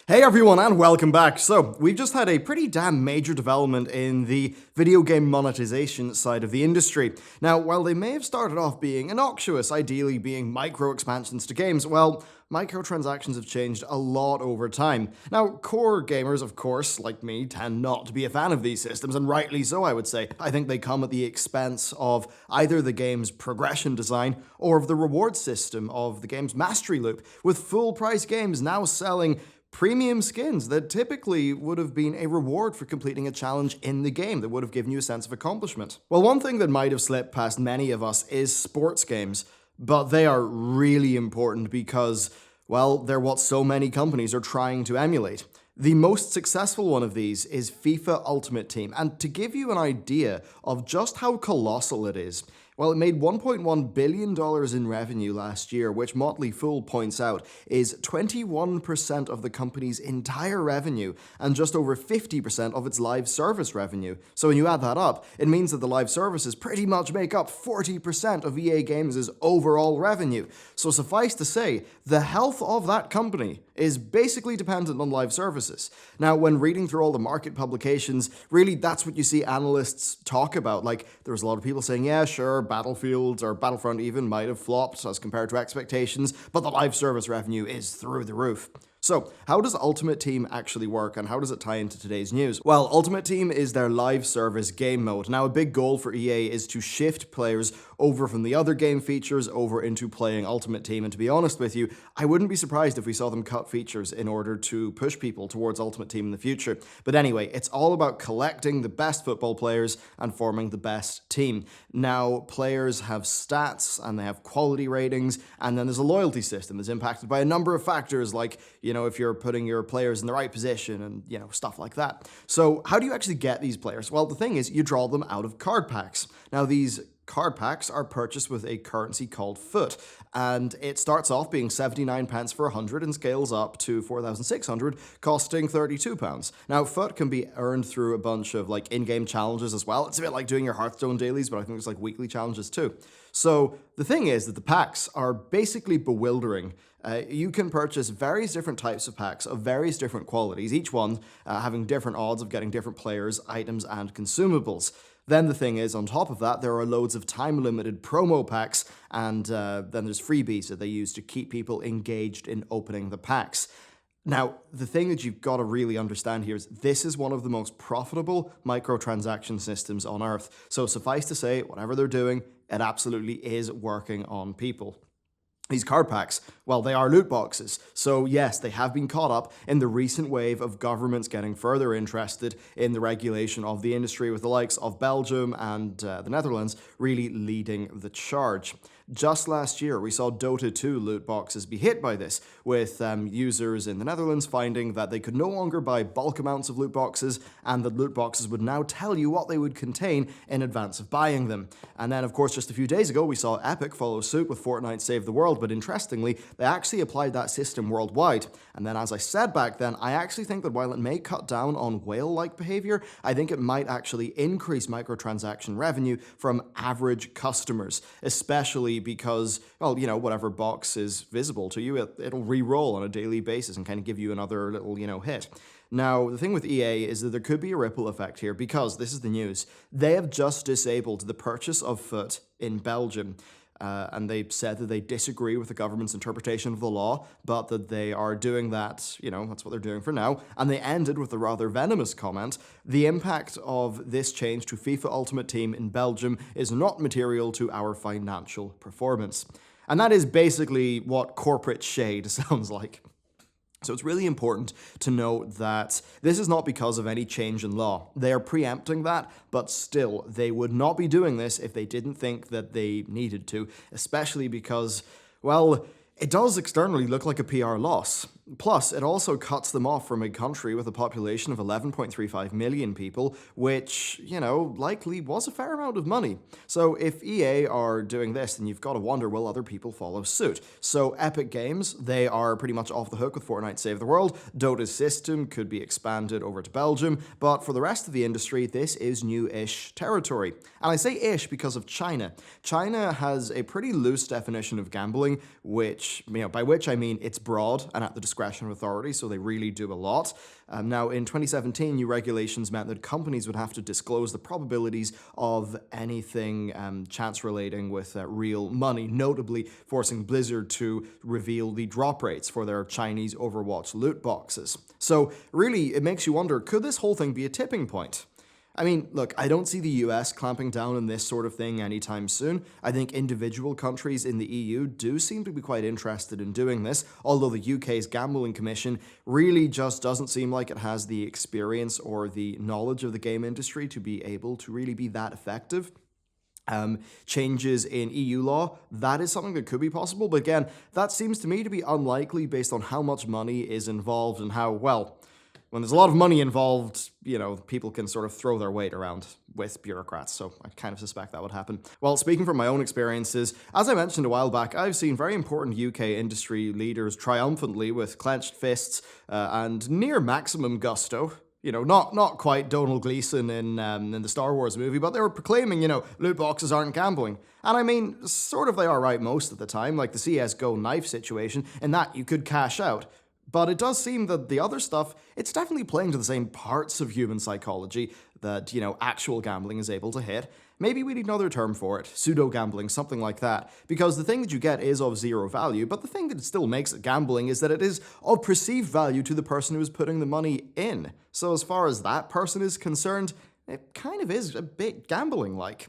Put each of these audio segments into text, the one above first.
Hey everyone, and welcome back. So, we've just had a pretty damn major development in the video game monetization side of the industry. Now, while they may have started off being innocuous, ideally being micro expansions to games, well, microtransactions have changed a lot over time. Now, core gamers, of course, like me, tend not to be a fan of these systems, and rightly so, I would say. I think they come at the expense of either the game's progression design or of the reward system of the game's mastery loop, with full-price games now selling premium skins that typically would have been a reward for completing a challenge in the game that would have given you a sense of accomplishment. Well, one thing that might have slipped past many of us is sports games, but they are really important because, well, they're what so many companies are trying to emulate. The most successful one of these is FIFA Ultimate Team, and to give you an idea of just how colossal it is, well, it made $1.1 billion in revenue last year, which Motley Fool points out is 21% of the company's entire revenue and just over 50% of its live service revenue. So when you add that up, it means that the live services pretty much make up 40% of EA Games' overall revenue. So suffice to say, the health of that company is basically dependent on live services. Now, when reading through all the market publications, really that's what you see analysts talk about. Like, there's a lot of people saying, yeah, sure, Battlefield or Battlefront even might have flopped as compared to expectations, but the live service revenue is through the roof. So, how does Ultimate Team actually work, and how does it tie into today's news? Well, Ultimate Team is their live service game mode. Now, a big goal for EA is to shift players over from the other game features over into playing Ultimate Team, and to be honest with you, I wouldn't be surprised if we saw them cut features in order to push people towards Ultimate Team in the future. But anyway, it's all about collecting the best football players and forming the best team. Now, players have stats, and they have quality ratings, and then there's a loyalty system that's impacted by a number of factors like, if you're putting your players in the right position and, stuff like that. So how do you actually get these players? Well, the thing is, you draw them out of card packs. Now, these card packs are purchased with a currency called foot, and it starts off being 79 pence for 100 and scales up to 4,600, costing £32. Now, foot can be earned through a bunch of in-game challenges as well. It's a bit like doing your Hearthstone dailies, but I think there's weekly challenges too. So the thing is that the packs are basically bewildering. You can purchase various different types of packs of various different qualities, each one having different odds of getting different players, items, and consumables. Then the thing is, on top of that, there are loads of time-limited promo packs, and then there's freebies that they use to keep people engaged in opening the packs. Now, the thing that you've got to really understand here is this is one of the most profitable microtransaction systems on Earth. So suffice to say, whatever they're doing, it absolutely is working on people. These card packs, well, they are loot boxes. So yes, they have been caught up in the recent wave of governments getting further interested in the regulation of the industry, with the likes of Belgium and the Netherlands really leading the charge. Just last year, we saw Dota 2 loot boxes be hit by this, with users in the Netherlands finding that they could no longer buy bulk amounts of loot boxes, and that loot boxes would now tell you what they would contain in advance of buying them. And then, of course, just a few days ago, we saw Epic follow suit with Fortnite Save the World, but interestingly, they actually applied that system worldwide. And then, as I said back then, I actually think that while it may cut down on whale-like behavior, I think it might actually increase microtransaction revenue from average customers, especially because, well, whatever box is visible to you, it'll re-roll on a daily basis and kind of give you another little, hit. Now, the thing with EA is that there could be a ripple effect here because, this is the news, they have just disabled the purchase of foot in Belgium. And they said that they disagree with the government's interpretation of the law, but that they are doing that, that's what they're doing for now. And they ended with a rather venomous comment: the impact of this change to FIFA Ultimate Team in Belgium is not material to our financial performance. And that is basically what corporate shade sounds like. So it's really important to note that this is not because of any change in law. They are preempting that, but still, they would not be doing this if they didn't think that they needed to, especially because, well, it does externally look like a PR loss. Plus, it also cuts them off from a country with a population of 11.35 million people, which, likely was a fair amount of money. So if EA are doing this, then you've got to wonder, will other people follow suit? So Epic Games, they are pretty much off the hook with Fortnite Save the World. Dota's system could be expanded over to Belgium, but for the rest of the industry, this is new-ish territory. And I say ish because of China. China has a pretty loose definition of gambling, which, by which I mean it's broad and at the discretion discretion of authority, so they really do a lot. Now, in 2017, new regulations meant that companies would have to disclose the probabilities of anything chance relating with real money, notably forcing Blizzard to reveal the drop rates for their Chinese Overwatch loot boxes. So really, it makes you wonder, could this whole thing be a tipping point? I mean, look, I don't see the US clamping down on this sort of thing anytime soon. I think individual countries in the EU do seem to be quite interested in doing this, although the UK's Gambling Commission really just doesn't seem like it has the experience or the knowledge of the game industry to be able to really be that effective. Changes in EU law, that is something that could be possible, but again, that seems to me to be unlikely based on how much money is involved and how, well, when there's a lot of money involved, people can sort of throw their weight around with bureaucrats, so I kind of suspect that would happen. Well, speaking from my own experiences, as I mentioned a while back, I've seen very important UK industry leaders triumphantly with clenched fists and near maximum gusto. Not quite Donald Gleeson in the Star Wars movie, but they were proclaiming, loot boxes aren't gambling. And I mean, sort of they are right most of the time, like the CSGO knife situation, in that you could cash out. But it does seem that the other stuff, it's definitely playing to the same parts of human psychology that, actual gambling is able to hit. Maybe we need another term for it, pseudo-gambling, something like that. Because the thing that you get is of zero value, but the thing that still makes it gambling is that it is of perceived value to the person who is putting the money in. So as far as that person is concerned, it kind of is a bit gambling-like.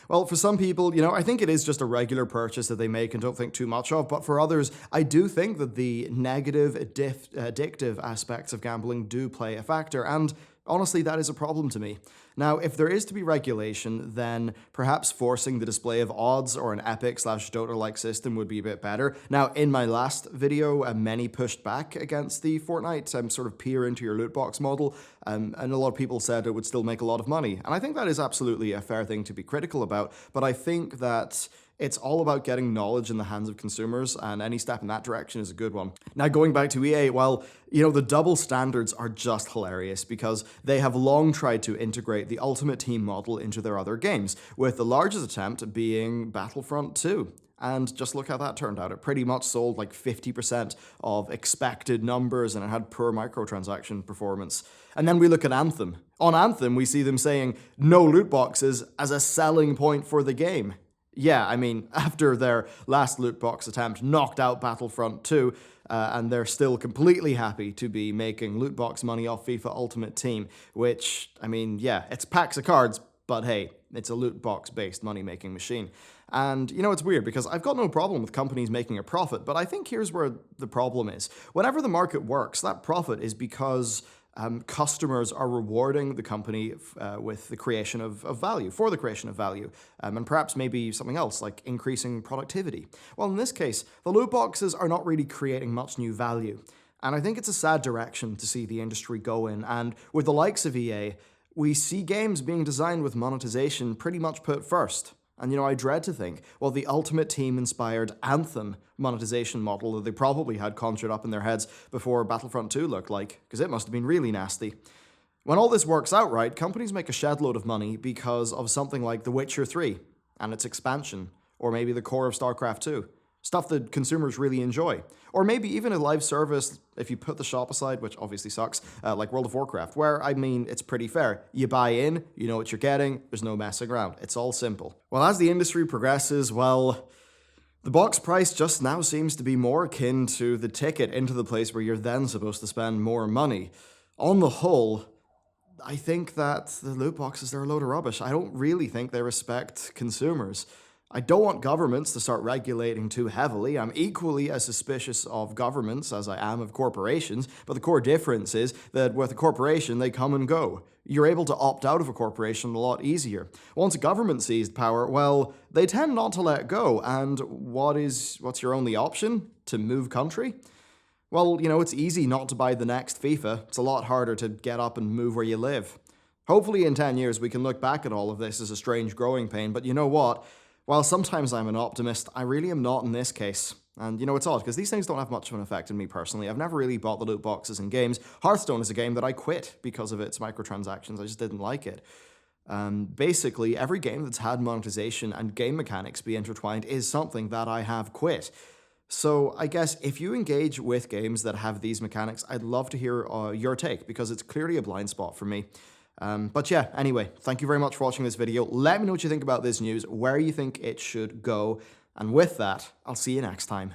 Well, for some people, I think it is just a regular purchase that they make and don't think too much of, but for others, I do think that the negative, addictive aspects of gambling do play a factor, and honestly, that is a problem to me. Now, if there is to be regulation, then perhaps forcing the display of odds or an Epic/Dota-like system would be a bit better. Now, in my last video, many pushed back against the Fortnite sort of peer into your loot box model, and a lot of people said it would still make a lot of money. And I think that is absolutely a fair thing to be critical about, but I think that it's all about getting knowledge in the hands of consumers, and any step in that direction is a good one. Now, going back to EA, well, the double standards are just hilarious because they have long tried to integrate the Ultimate Team model into their other games, with the largest attempt being Battlefront 2. And just look how that turned out. It pretty much sold like 50% of expected numbers, and it had poor microtransaction performance. And then we look at Anthem. On Anthem, we see them saying no loot boxes as a selling point for the game. Yeah, I mean, after their last loot box attempt knocked out Battlefront 2, and they're still completely happy to be making loot box money off FIFA Ultimate Team, which, I mean, yeah, it's packs of cards, but hey, it's a loot box-based money-making machine. And, it's weird because I've got no problem with companies making a profit, but I think here's where the problem is. Whenever the market works, that profit is because customers are rewarding the company with the creation of value, for the creation of value, and perhaps maybe something else like increasing productivity. Well, in this case, the loot boxes are not really creating much new value. And I think it's a sad direction to see the industry go in. And with the likes of EA, we see games being designed with monetization pretty much put first. And I dread to think, well, the Ultimate Team-inspired Anthem monetization model that they probably had conjured up in their heads before Battlefront 2 looked like, because it must have been really nasty. When all this works out right, companies make a shed load of money because of something like The Witcher 3 and its expansion, or maybe the core of StarCraft 2. Stuff that consumers really enjoy. Or maybe even a live service, if you put the shop aside, which obviously sucks, like World of Warcraft, where, I mean, it's pretty fair. You buy in, you know what you're getting, there's no messing around. It's all simple. Well, as the industry progresses, well, the box price just now seems to be more akin to the ticket into the place where you're then supposed to spend more money. On the whole, I think that the loot boxes are a load of rubbish. I don't really think they respect consumers. I don't want governments to start regulating too heavily. I'm equally as suspicious of governments as I am of corporations, but the core difference is that with a corporation, they come and go. You're able to opt out of a corporation a lot easier. Once a government seized power, well, they tend not to let go, and what's your only option? To move country? Well, it's easy not to buy the next FIFA. It's a lot harder to get up and move where you live. Hopefully in 10 years we can look back at all of this as a strange growing pain, but you know what? While sometimes I'm an optimist, I really am not in this case. And it's odd, because these things don't have much of an effect on me personally. I've never really bought the loot boxes in games. Hearthstone is a game that I quit because of its microtransactions. I just didn't like it. Basically, every game that's had monetization and game mechanics be intertwined is something that I have quit. So I guess if you engage with games that have these mechanics, I'd love to hear your take, because it's clearly a blind spot for me. But yeah, anyway, thank you very much for watching this video. Let me know what you think about this news, where you think it should go. And with that, I'll see you next time.